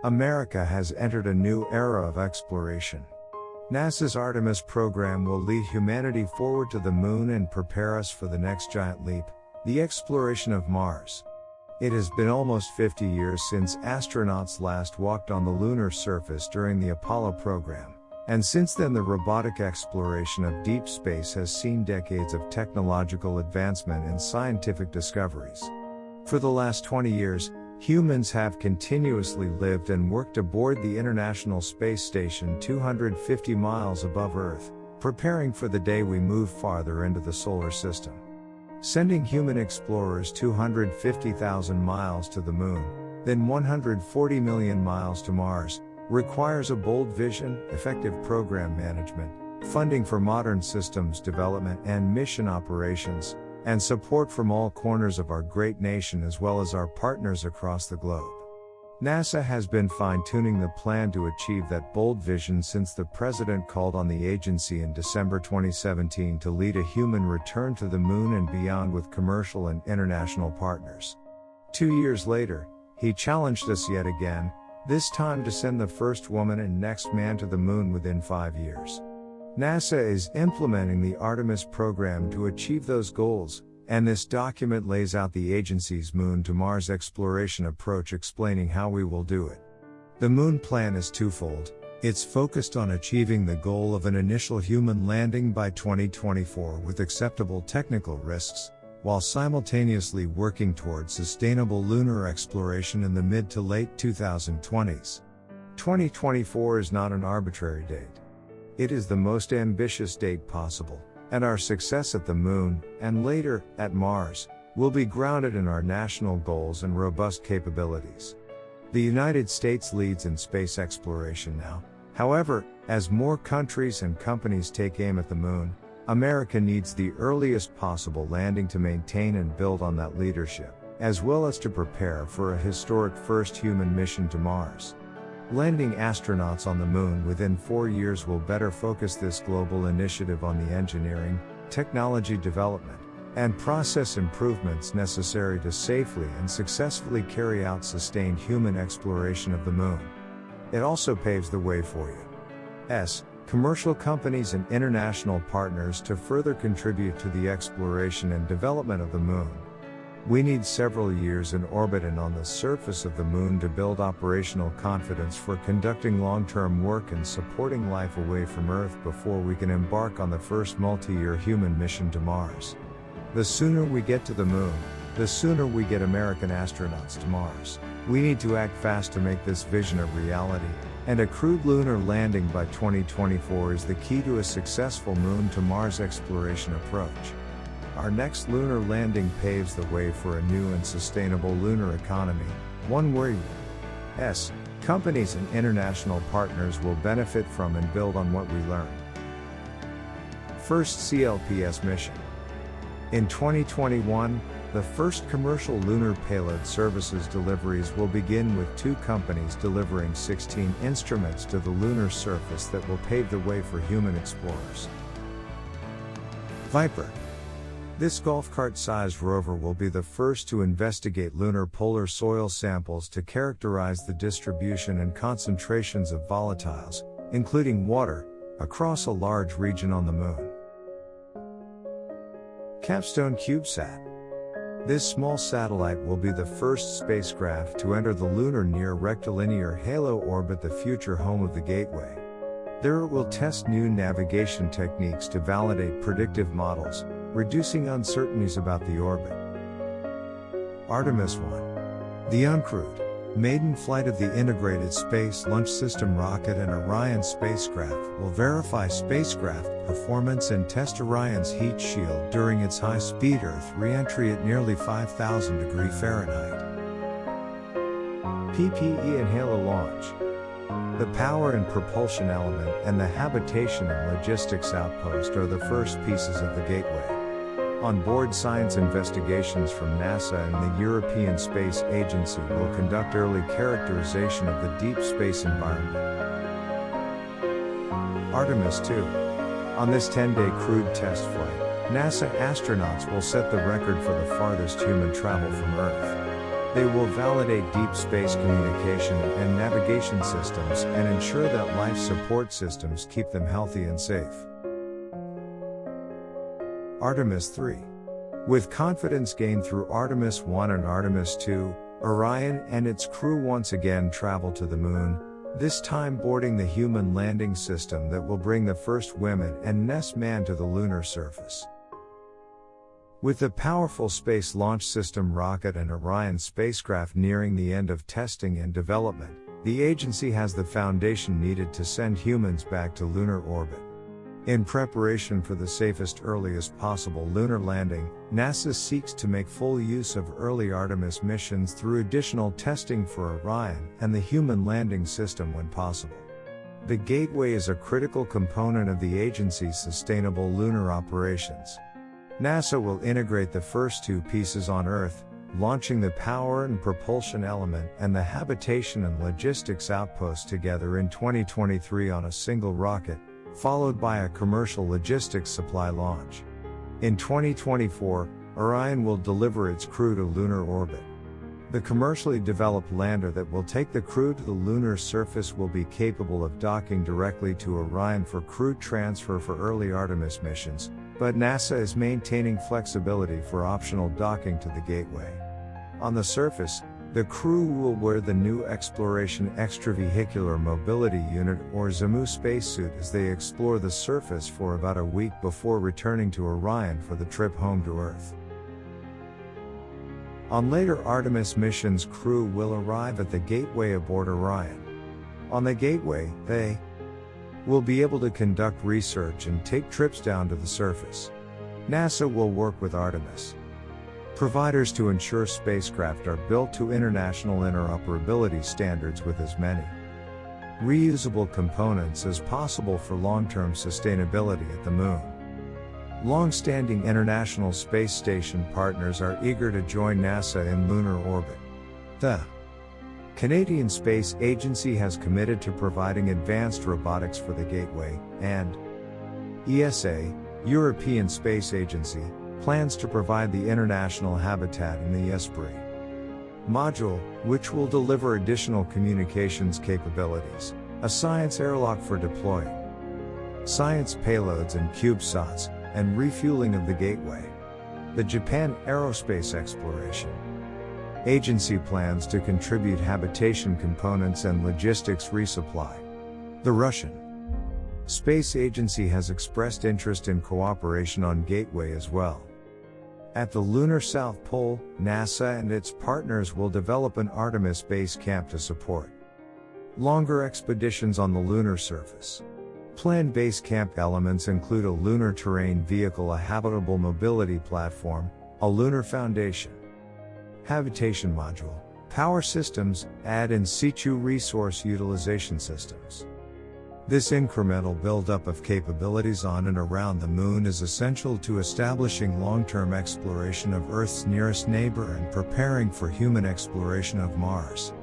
America has entered a new era of exploration. NASA's Artemis program will lead humanity forward to the moon and prepare us for the next giant leap, the exploration of Mars. It has been almost 50 years since astronauts last walked on the lunar surface during the Apollo program, and since then the robotic exploration of deep space has seen decades of technological advancement and scientific discoveries. For the last 20 years, humans have continuously lived and worked aboard the International Space Station 250 miles above Earth, preparing for the day we move farther into the solar system. Sending human explorers 250,000 miles to the moon, then 140 million miles to Mars, requires a bold vision, effective program management, funding for modern systems development and mission operations, and support from all corners of our great nation as well as our partners across the globe. NASA has been fine-tuning the plan to achieve that bold vision since the President called on the agency in December 2017 to lead a human return to the moon and beyond with commercial and international partners. 2 years later, he challenged us yet again, this time to send the first woman and next man to the moon within 5 years. NASA is implementing the Artemis program to achieve those goals, and this document lays out the agency's Moon to Mars exploration approach explaining how we will do it. The Moon plan is twofold. It's focused on achieving the goal of an initial human landing by 2024 with acceptable technical risks, while simultaneously working towards sustainable lunar exploration in the mid to late 2020s. 2024 is not an arbitrary date. It is the most ambitious date possible, and our success at the moon, and later, at Mars, will be grounded in our national goals and robust capabilities. The United States leads in space exploration now. However, as more countries and companies take aim at the moon, America needs the earliest possible landing to maintain and build on that leadership, as well as to prepare for a historic first human mission to Mars. Landing astronauts on the moon within 4 years will better focus this global initiative on the engineering, technology development, and process improvements necessary to safely and successfully carry out sustained human exploration of the moon. It also paves the way for U.S. commercial companies and international partners to further contribute to the exploration and development of the moon. We need several years in orbit and on the surface of the moon to build operational confidence for conducting long-term work and supporting life away from Earth before we can embark on the first multi-year human mission to Mars. The sooner we get to the moon, the sooner we get American astronauts to Mars. We need to act fast to make this vision a reality, and a crewed lunar landing by 2024 is the key to a successful Moon to Mars exploration approach. Our next lunar landing paves the way for a new and sustainable lunar economy, one where U.S. companies and international partners will benefit from and build on what we learn. First CLPS mission. In 2021, the first commercial lunar payload services deliveries will begin with 2 companies delivering 16 instruments to the lunar surface that will pave the way for human explorers. Viper. This golf cart-sized rover will be the first to investigate lunar polar soil samples to characterize the distribution and concentrations of volatiles, including water, across a large region on the moon. Capstone CubeSat. This small satellite will be the first spacecraft to enter the lunar near rectilinear halo orbit, the future home of the Gateway. There it will test new navigation techniques to validate predictive models, reducing uncertainties about the orbit. Artemis 1. The uncrewed, maiden flight of the Integrated Space Launch System rocket and Orion spacecraft will verify spacecraft performance and test Orion's heat shield during its high-speed Earth re-entry at nearly 5,000 degrees Fahrenheit. PPE and Halo launch. The power and propulsion element and the habitation and logistics outpost are the first pieces of the Gateway. On-board science investigations from NASA and the European Space Agency will conduct early characterization of the deep space environment. Artemis 2. On this 10-day crewed test flight, NASA astronauts will set the record for the farthest human travel from Earth. They will validate deep space communication and navigation systems and ensure that life support systems keep them healthy and safe. Artemis 3. With confidence gained through Artemis 1 and Artemis 2, Orion and its crew once again travel to the Moon, this time boarding the human landing system that will bring the first women and next man to the lunar surface. With the powerful Space Launch System rocket and Orion spacecraft nearing the end of testing and development, the agency has the foundation needed to send humans back to lunar orbit. In preparation for the safest, earliest possible lunar landing, NASA seeks to make full use of early Artemis missions through additional testing for Orion and the human landing system when possible. The Gateway is a critical component of the agency's sustainable lunar operations. NASA will integrate the first two pieces on Earth, launching the power and propulsion element and the habitation and logistics outpost together in 2023 on a single rocket, followed by a commercial logistics supply launch. In 2024, Orion will deliver its crew to lunar orbit. The commercially developed lander that will take the crew to the lunar surface will be capable of docking directly to Orion for crew transfer for early Artemis missions, but NASA is maintaining flexibility for optional docking to the Gateway. On the surface, the crew will wear the new Exploration Extravehicular Mobility Unit or XEMU spacesuit as they explore the surface for about a week before returning to Orion for the trip home to Earth. On later Artemis missions, crew will arrive at the Gateway aboard Orion. On the Gateway, they will be able to conduct research and take trips down to the surface. NASA will work with Artemis providers to ensure spacecraft are built to international interoperability standards with as many reusable components as possible for long-term sustainability at the Moon. Long-standing International Space Station partners are eager to join NASA in lunar orbit. The Canadian Space Agency has committed to providing advanced robotics for the Gateway, and ESA, European Space Agency, plans to provide the international habitat in the Esprit module, which will deliver additional communications capabilities, a science airlock for deploying science payloads and CubeSats, and refueling of the Gateway. The Japan Aerospace Exploration Agency plans to contribute habitation components and logistics resupply. The Russian Space Agency has expressed interest in cooperation on Gateway as well. At the lunar South Pole, NASA and its partners will develop an Artemis base camp to support longer expeditions on the lunar surface. Planned base camp elements include a lunar terrain vehicle, a habitable mobility platform, a lunar foundation, habitation module, power systems, and in situ resource utilization systems. This incremental buildup of capabilities on and around the Moon is essential to establishing long-term exploration of Earth's nearest neighbor and preparing for human exploration of Mars.